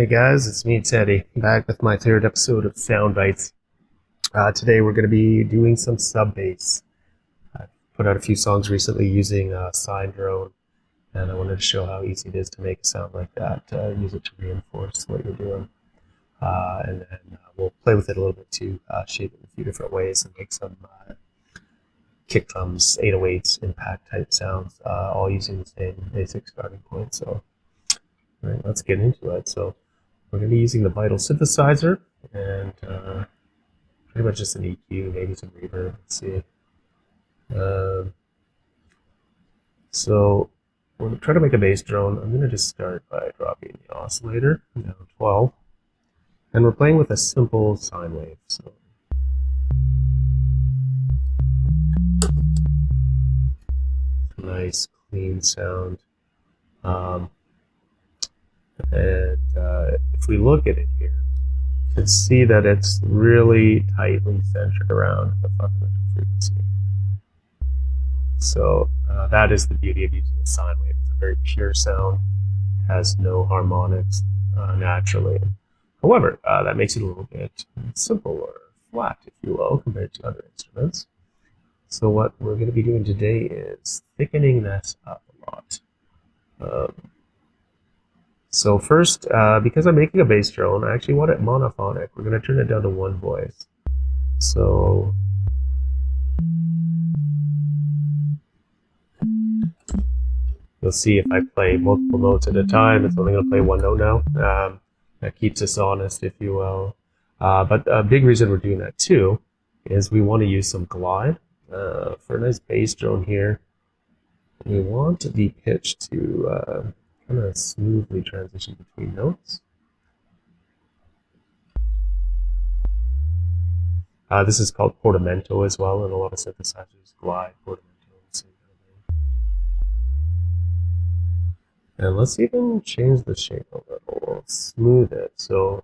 guys, it's me, Teddy, back with my third episode of Soundbites. Today we're going to be doing some sub bass. I put out a few songs recently using Sine drone, and I wanted to show how easy it is to make a sound like that. Use it to reinforce what you're doing, and then we'll play with it a little bit too, shape it in a few different ways, and make some kick drums, 808s, impact type sounds, all using the same basic starting point. So, all right, let's get into it. So, we're going to be using the Vital synthesizer and pretty much just an EQ, maybe some reverb. Let's see. So we're going to try to make a bass drone. I'm going to just start by dropping the oscillator down 12. And we're playing with a simple sine wave. So nice, clean sound. If we look at it here, you can see that it's really tightly centered around the fundamental frequency. So that is the beauty of using a sine wave. It's a very pure sound, has no harmonics naturally. However, that makes it a little bit simple or flat, if you will, compared to other instruments. So what we're going to be doing today is thickening this up a lot. So first, because I'm making a bass drone, I actually want it monophonic. We're going to turn it down to one voice. So you'll see if I play multiple notes at a time, it's only going to play one note now. That keeps us honest, if you will. But a big reason we're doing that too is we want to use some glide. For a nice bass drone here, we want the pitch to kind of smoothly transition between notes. This is called Portamento as well, and a lot of synthesizers glide Portamento, same kind of thing. And let's even change the shape a little. We'll smooth it. So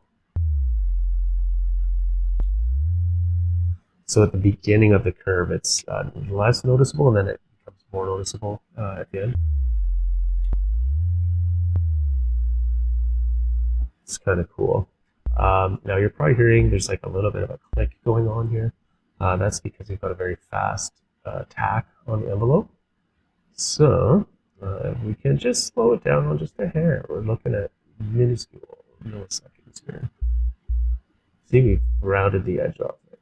at the beginning of the curve, it's less noticeable, and then it becomes more noticeable at the end. It's kind of cool. Now you're probably hearing there's like a little bit of a click going on here. That's because we've got a very fast tack on the envelope. So we can just slow it down on just a hair. We're looking at minuscule milliseconds here. See, we've rounded the edge off it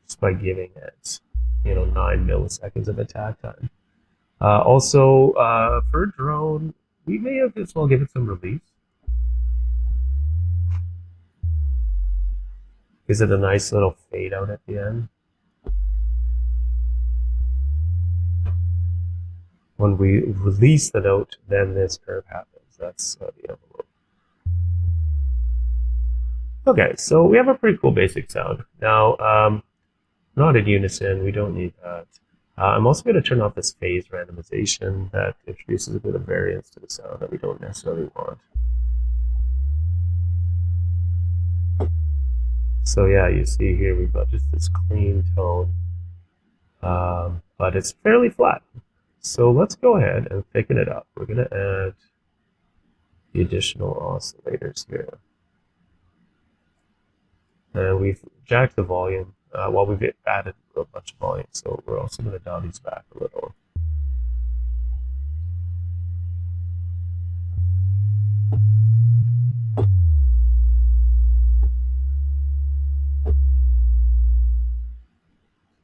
just by giving it, 9 milliseconds of attack time. Also, for a drone, we may have as well give it some release. Gives it a nice little fade out at the end. When we release the note, then this curve happens. That's the envelope. Okay, so we have a pretty cool basic sound. Now, not in unison, we don't need that. I'm also going to turn off this phase randomization that introduces a bit of variance to the sound that we don't necessarily want. So yeah, you see here we've got just this clean tone, but it's fairly flat. So let's go ahead and thicken it up. We're going to add the additional oscillators here. And we've jacked the volume. We've added a bunch of volume, so we're also going to dial these back a little.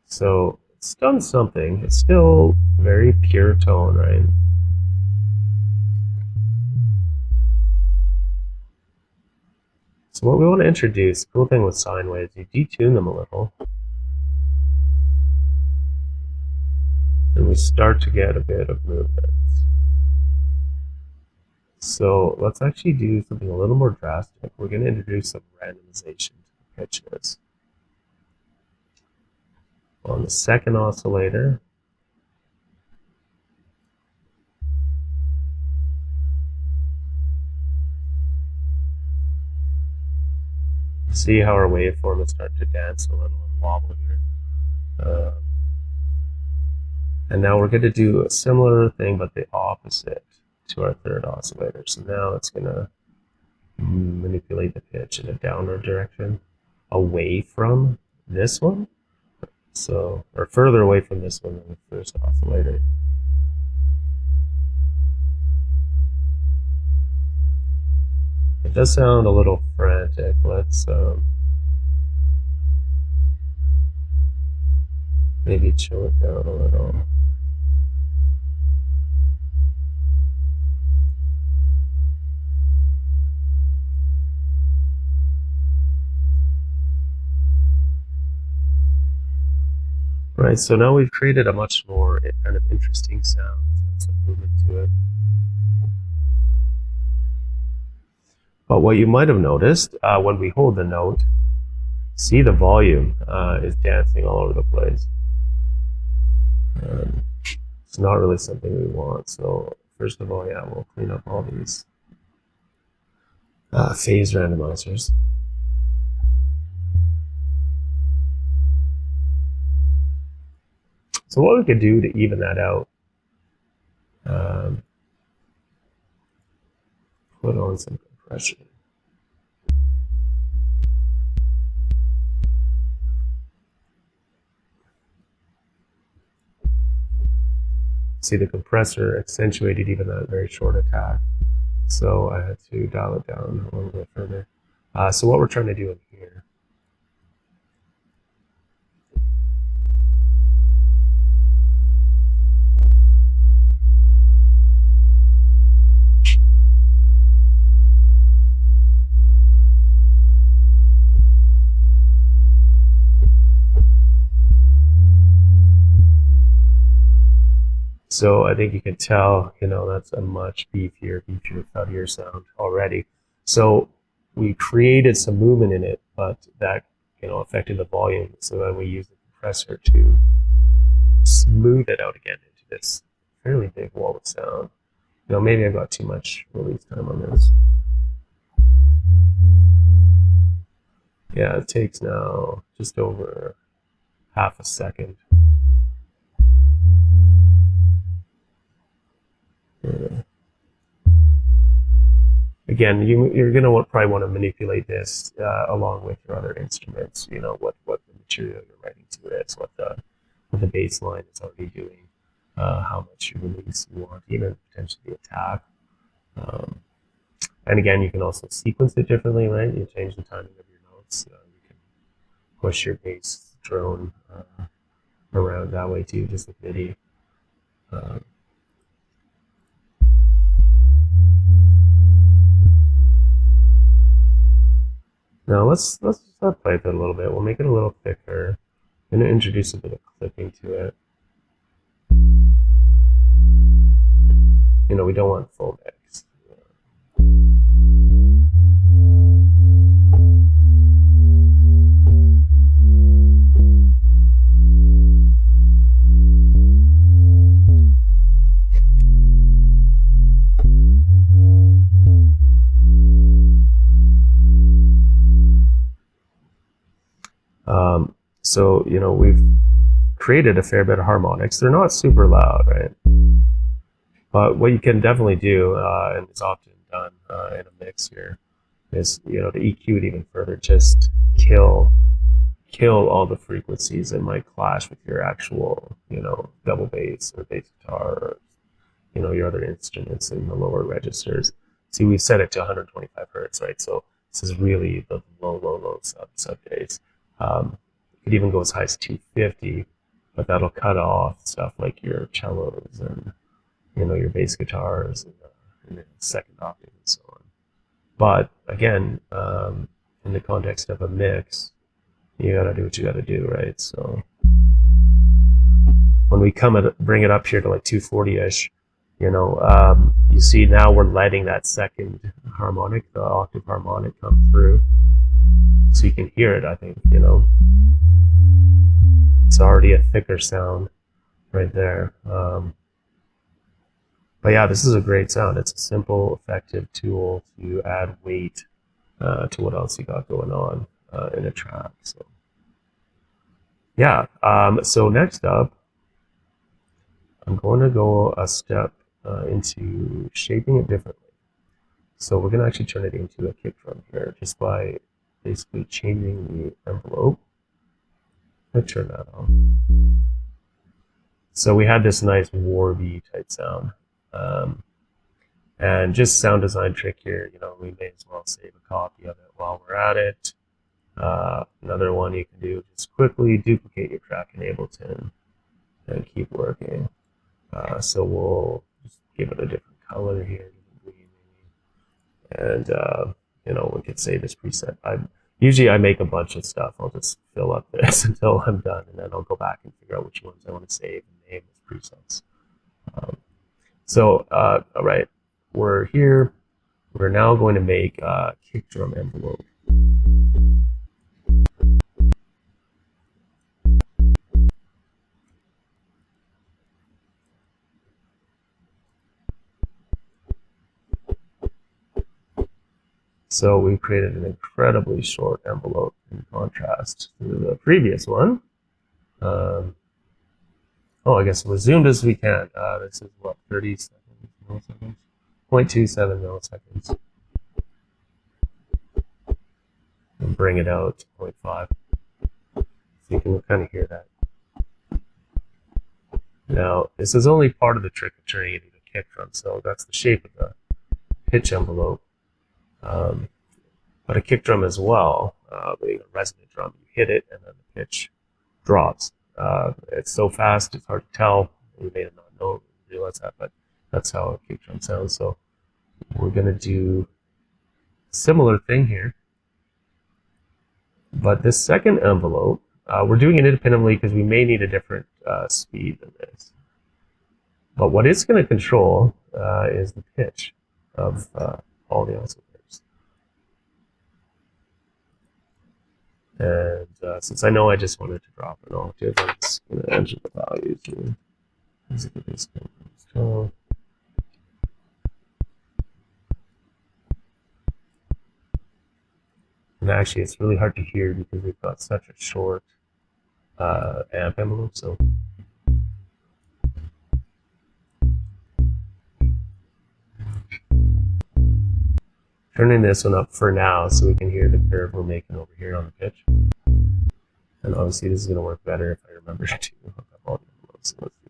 So it's done something. It's still very pure tone, right? So what we want to introduce, cool thing with sine waves, you detune them a little. And we start to get a bit of movement. So let's actually do something a little more drastic. We're going to introduce some randomization to the pitches. On the second oscillator, see how our waveform is starting to dance a little and wobble here. And now we're going to do a similar thing, but the opposite to our third oscillator. So now it's going to manipulate the pitch in a downward direction away from this one. So, or further away from this one than the first oscillator. It does sound a little frantic. Let's maybe chill it down a little. Right, so now we've created a much more kind of interesting sound. So that's a movement to it. But what you might have noticed when we hold the note, see the volume is dancing all over the place. It's not really something we want. So first of all, yeah, we'll clean up all these phase randomizers. So what we could do to even that out, put on some compression. See, the compressor accentuated even that very short attack. So I had to dial it down a little bit further. So what we're trying to do in here, so I think you can tell, that's a much beefier, thuddier sound already. So we created some movement in it, but that, affected the volume. So then we use the compressor to smooth it out again into this fairly big wall of sound. Maybe I got too much release time on this. Yeah, it takes now just over half a second. Again, you're going to probably want to manipulate this along with your other instruments. What the material you're writing to is, what the bass line is already doing, how much release you want, even potentially attack. And again, you can also sequence it differently, right? You change the timing of your notes. You can push your bass drone around that way too, just with MIDI. Now let's play with it a little bit. We'll make it a little thicker. I'm going to introduce a bit of clipping to it. We don't want full mix. So, we've created a fair bit of harmonics. They're not super loud, right? But what you can definitely do, and it's often done in a mix here, is, to EQ it even further, just kill all the frequencies that might clash with your actual, double bass or bass guitar or, your other instruments in the lower registers. See, we've set it to 125 hertz, right? So this is really the low sub bass. It could even go as high as 250, but that'll cut off stuff like your cellos and, your bass guitars and the second octave and so on. But again, in the context of a mix, you gotta do what you gotta do, right? So when we bring it up here to like 240-ish, you see now we're letting that second harmonic, the octave harmonic, come through. So you can hear it, I think, It's already a thicker sound right there. But yeah, this is a great sound. It's a simple, effective tool to add weight to what else you got going on in a track. So yeah, so next up, I'm going to go a step into shaping it differently. So we're going to actually turn it into a kick drum here just by basically changing the envelope. Let's turn that on. So we had this nice warby type sound. And just sound design trick here, you know, we may as well save a copy of it while we're at it. Another one you can do, just quickly duplicate your track in Ableton and keep working. So we'll just give it a different color here, and you know, we could save this preset. Usually I make a bunch of stuff. I'll just fill up this until I'm done, and then I'll go back and figure out which ones I want to save and name as presets. All right, we're here. We're now going to make a kick drum envelope. So we created an incredibly short envelope in contrast to the previous one. Oh, I guess we'll zoom as we can. This is what, 30 milliseconds? 0.27 milliseconds. And bring it out to 0.5. So you can kind of hear that. Now, this is only part of the trick of turning it into a kick drum. So that's the shape of the pitch envelope. But a kick drum as well, being a resonant drum, you hit it and then the pitch drops. It's so fast, it's hard to tell. You may not realize that, but that's how a kick drum sounds. So we're going to do a similar thing here. But this second envelope, we're doing it independently because we may need a different speed than this. But what it's going to control is the pitch of all the oscillators. And since I know I just wanted to drop an octave, I'm just going to enter the values here. And actually, it's really hard to hear because we've got such a short amp envelope. So turning this one up for now so we can hear the curve we're making over here on the pitch. And obviously this is going to work better if I remember to hook up all the envelopes. So let's do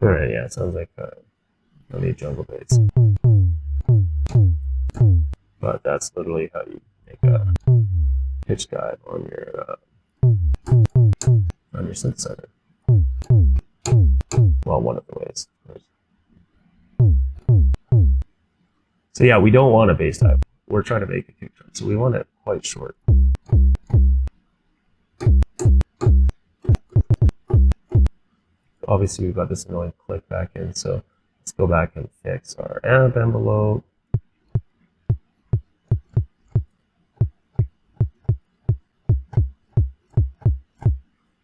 that. Alright, yeah, it sounds like no need jungle bass. But that's literally how you make a pitch guide on your synthesizer. Well, one of the ways, of course. So yeah, we don't want a bass type. We're trying to make a kick drum, so we want it quite short. Obviously, we've got this annoying click back in, so let's go back and fix our amp envelope.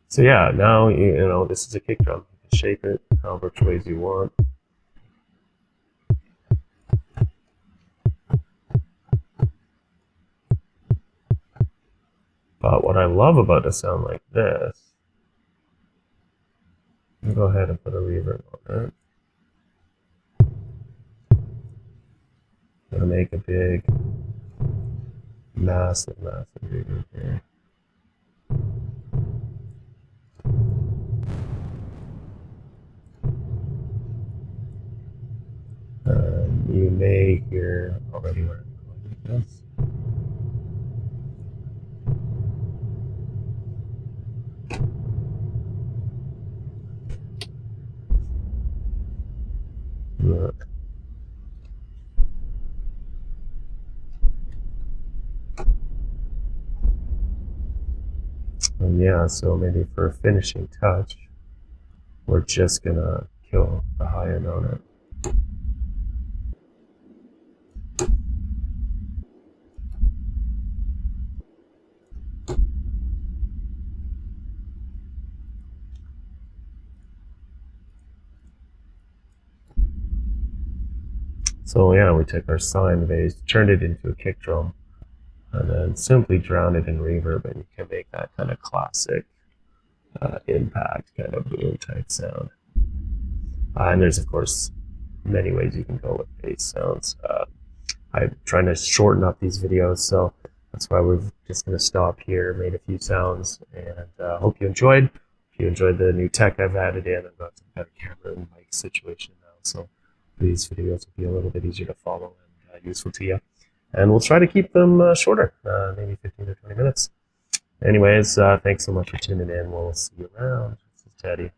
So yeah, now you know this is a kick drum. You can shape it however ways you want. But what I love about a sound like this, I'll go ahead and put a reverb on it. I'm gonna make a big, massive reverb here. You may hear already where I'm going with this. Look. And yeah, so maybe for a finishing touch, we're just gonna kill the high end on it. So yeah, we took our sine bass, turned it into a kick drum, and then simply drowned it in reverb, and you can make that kind of classic impact kind of boom type sound. And there's, of course, many ways you can go with bass sounds. I'm trying to shorten up these videos, so that's why we're just going to stop here, made a few sounds, and hope you enjoyed. If you enjoyed the new tech I've added in, I've got some better camera and mic situation now, so these videos will be a little bit easier to follow and useful to you. And we'll try to keep them shorter, maybe 15 or 20 minutes. Anyways, thanks so much for tuning in. We'll see you around. This is Teddy.